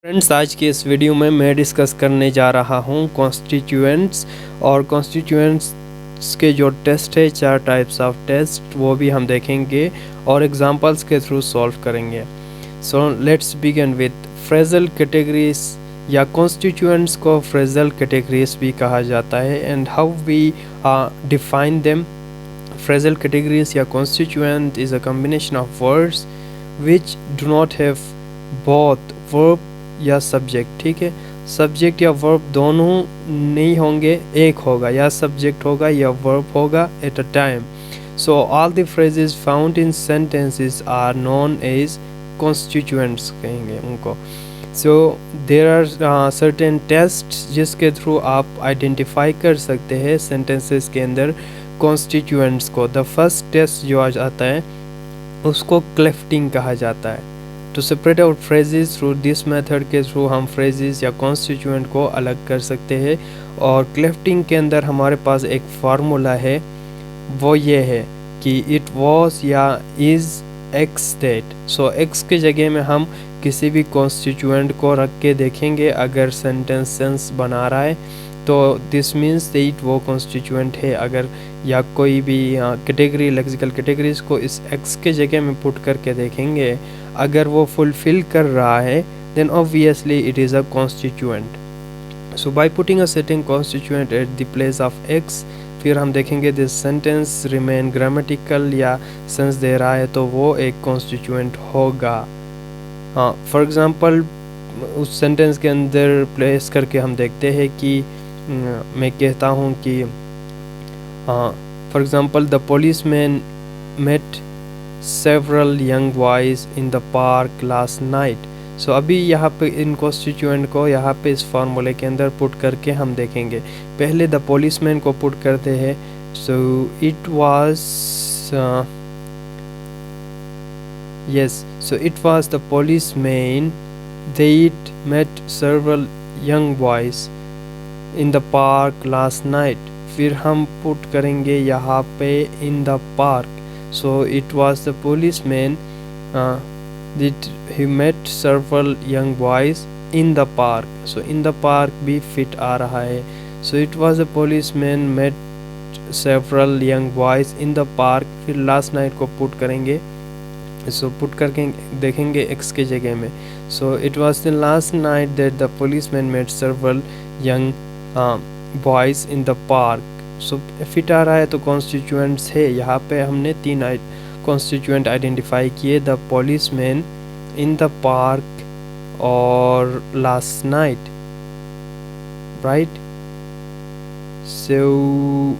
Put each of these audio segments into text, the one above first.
Friends, आज की इस वीडियो में मैं डिस्कस करने जा रहा हूँ कॉन्स्टिट्यूएंट्स और कॉन्स्टिट्यूएंट्स के जो टेस्ट है, 4 टाइप्स ऑफ टेस्ट, वो भी हम देखेंगे और एग्जांपल्स के थ्रू सॉल्व करेंगे। So let's begin with phrasal categories या कॉन्स्टिट्यूएंट्स को फ्रेजल कैटेगरीज भी कहा जाता है and how we define them. Phrasal categories या constituent is a combination of words which do not have both verb या सब्जेक्ट। ठीक है, सब्जेक्ट या वर्ब दोनों नहीं होंगे, एक होगा, या सब्जेक्ट होगा या वर्ब होगा at a time. So all the phrases found in sentences are known as constituents कहेंगे उनको। So there are certain test जिसके थ्रू आप आइडेंटिफाई कर सकते हैं सेंटेंसेस के अंदर कॉन्स्टिट्यूएंट्स को। द फर्स्ट टेस्ट जो आज आता है उसको क्लेफ्टिंग कहा जाता है। To separate out phrases through this method के थ्रू हम फ्रेजेस या कॉन्स्टिट्यूएंट को अलग कर सकते हैं। और क्लेफ्टिंग के अंदर हमारे पास एक फार्मूला है, वो ये है कि इट वॉज या is x that. So x के जगह में हम किसी भी कॉन्स्टिट्यूएंट को रख के देखेंगे, अगर सेंटेंस सेंस बना रहा है तो दिस मीन्स दैट वो कॉन्स्टिट्यूएंट है। अगर या कोई भी कैटेगरी, लेक्सिकल कैटेगरीज को इस एक्स के जगह में पुट करके देखेंगे, अगर वो फुलफिल कर रहा है then obviously it is a constituent. So by putting a certain constituent at the place of X, फिर हम देखेंगे दिस सेंटेंस रिमेन ग्रामेटिकल या सेंस दे रहा है तो वो एक कॉन्स्टिट्यूएंट होगा। हाँ, फॉर एग्जांपल उस सेंटेंस के अंदर प्लेस करके हम देखते हैं कि मैं कहता हूँ कि for example the policeman met several young boys in the park last night. So अभी यहाँ पे इन कॉन्स्टिट्यूएंट को यहाँ पे इस फार्मूले के अंदर पुट करके हम देखेंगे। पहले द पुलिसमैन को पुट करते हैं। So it was yes, so it was the policeman that met several young boys in the park last night। फिर हम पुट करेंगे यहाँ पे in the park। so it was the policeman that he met several young boys in the park। so in the park भी fit आ रहा है। so it was the policeman met several young boys in the park, फिर last night को put करेंगे। So put करके देखेंगे X के जगह में। So it was the last night that the policeman met several young boys in the park. So fit आ रहा है तो कॉन्स्टिट्यूएंट्स है। यहाँ पे हमने 3 कॉन्स्टिट्यूएंट आइडेंटिफाई किए, the policeman, in the park और last night, right. So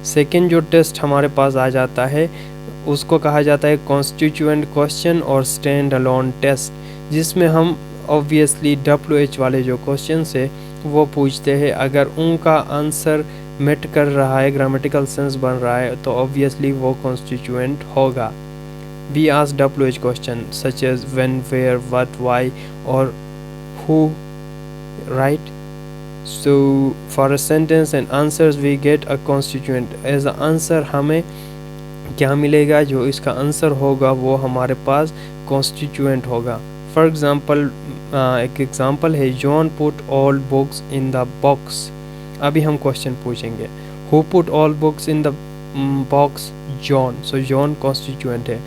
second जो टेस्ट हमारे पास आ जाता है उसको कहा जाता है कॉन्स्टिट्यूएंट क्वेश्चन और स्टैंड अलोन टेस्ट, जिसमें हम ऑब्वियसली WH वाले जो क्वेश्चन है वो पूछते हैं। अगर उनका आंसर मेट कर रहा है, ग्रामेटिकल सेंस बन रहा है, तो ऑब्वियसली वो कॉन्स्टिट्यूएंट होगा। We ask WH question such as when, where, what, why और who, right. So for a sentence and answers we get a constituent as a answer। हमें क्या मिलेगा? जो इसका आंसर होगा वो हमारे पास constituent होगा। For example, एक एग्जांपल है, John put all books in the box। अभी हम क्वेश्चन पूछेंगे, Who put all books in the box? John। So John constituent है।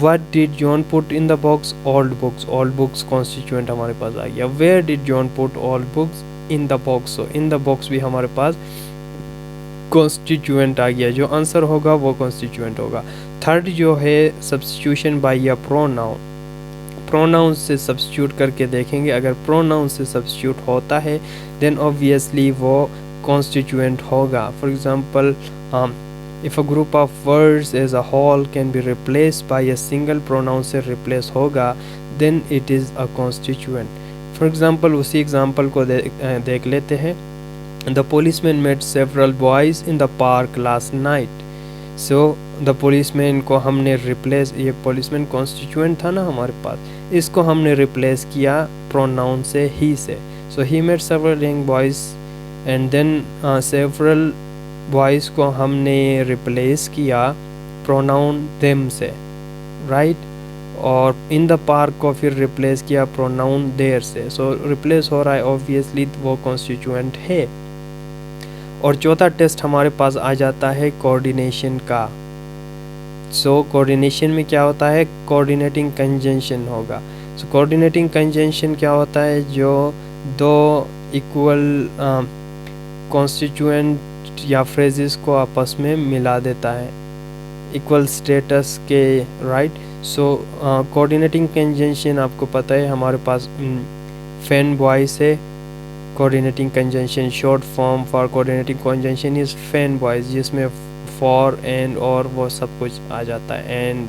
What did John put in the box? All books। All books constituent हमारे पास आ गया। Where did John put all books? In the box. So in the box भी हमारे पास constituent आ गया। जो answer होगा वो कॉन्स्टिट्यूएंट होगा। थर्ड जो है substitution by a pronoun. Pronoun से सब्स्टिट्यूट करके देखेंगे, अगर प्रोनाउन से सब्स्टिट्यूट होता है देन ऑब्वियसली वो कॉन्स्टिट्यूएंट होगा। For example, if a group of words as a whole can be replaced by a single pronoun से रिप्लेस होगा then it is a constituent. For example, उसी एग्जाम्पल को देख लेते हैं। The policeman met several boys in the park last night. So the policeman को हमने replace, ये पुलिसमैन कॉन्स्टिट्यूएंट था ना हमारे पास, इसको हमने रिप्लेस किया प्रोनाउन से, ही से। So he met several young boys and then several boys को हमने रिप्लेस किया प्रोनाउन देम से, राइट। और इन द पार्क को फिर रिप्लेस किया प्रोनाउन देयर से, सो रिप्लेस हो रहा है ऑब्वियसली वो कॉन्स्टिट्यूएंट है। और चौथा टेस्ट हमारे पास आ जाता है कोऑर्डिनेशन का। सो कोऑर्डिनेशन में क्या होता है, कोऑर्डिनेटिंग कंजंक्शन होगा। सो कोऑर्डिनेटिंग कंजंक्शन क्या होता है, जो दो इक्वल कॉन्स्टिट्यूएंट या फ्रेजेस को आपस में मिला देता है इक्वल स्टेटस के, राइट। सो कोऑर्डिनेटिंग कंजंक्शन आपको पता है हमारे पास फैन वॉइस है। Coordinating conjunction short form for coordinating conjunction is fanboys, जिसमें फॉर एंड और वो सब कुछ आ जाता है, and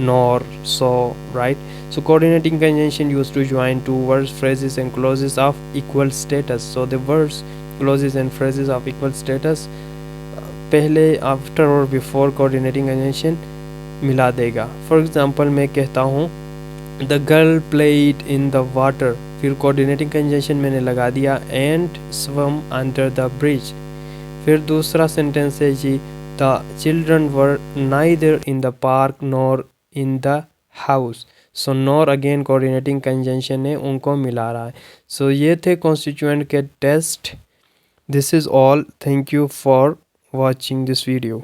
nor so, right. So coordinating conjunction used to join two words, phrases and clauses of equal status. So the words, clauses and phrases of equal status पहले, after और बिफोर कोऑर्डिनेटिंग कंजंक्शन मिला देगा। For example मैं कहता हूँ the girl played in the water, फिर coordinating conjunction मैंने लगा दिया and swam under the bridge. फिर दूसरा सेंटेंस है जी the children were neither in the park nor in the house. So nor अगेन कोऑर्डिनेटिंग कंजंक्शन है, उनको मिला रहा है। सो ये थे कॉन्स्टिट्यूएंट के test. This is all, thank you for watching this video.